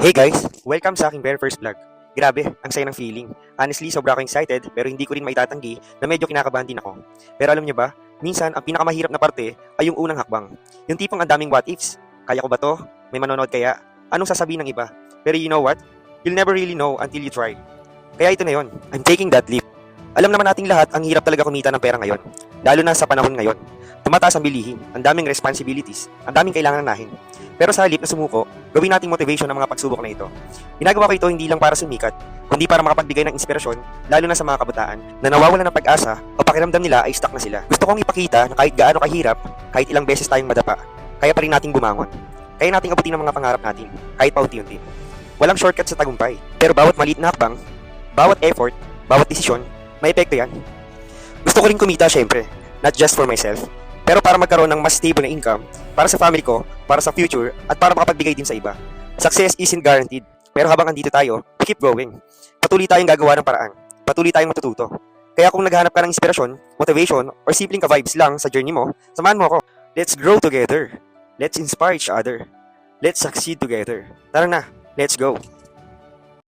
Hey guys! Welcome sa aking very first vlog. Grabe, ang saya ng feeling. Honestly, sobra akong excited pero hindi ko rin maitatanggi na medyo kinakabahan din ako. Pero alam niyo ba, minsan ang pinakamahirap na parte ay yung unang hakbang. Yung tipong ang daming what ifs. Kaya ko ba to? May manonood kaya? Anong sasabihin ng iba? Pero you know what? You'll never really know until you try. Kaya ito na yon. I'm taking that leap. Alam naman nating lahat ang hirap talaga kumita ng pera ngayon. Lalo na sa panahon ngayon. Tumataas ang bilihin, ang daming responsibilities, ang daming kailangan nahin. Pero sa halip na sumuko, gawin nating motivation ang mga pagsubok na ito. Ginagawa ko ito hindi lang para sumikat, kundi para makapagbigay ng inspirasyon, lalo na sa mga kabataan na nawawalan ng pag-asa o pakiramdam nila ay stuck na sila. Gusto kong ipakita na kahit gaano kahirap, kahit ilang beses tayong madapa, kaya pa rin nating bumangon. Kaya nating abutin ang mga pangarap natin, kahit paunti-unti. Walang shortcut sa tagumpay, pero bawat maliit na hakbang, bawat effort, bawat desisyon, may epekto yan. Gusto ko rin kumita syempre, not just for myself, pero para magkaroon ng mas stable na income, para sa family ko, para sa future, at para makapagbigay din sa iba. Success isn't guaranteed, pero habang andito tayo, keep going. Patuloy tayong gagawa ng paraan, patuloy tayong matututo. Kaya kung naghahanap ka ng inspirasyon, motivation, or simpleng ka-vibes lang sa journey mo, samahan mo ako. Let's grow together. Let's inspire each other. Let's succeed together. Tara na, let's go.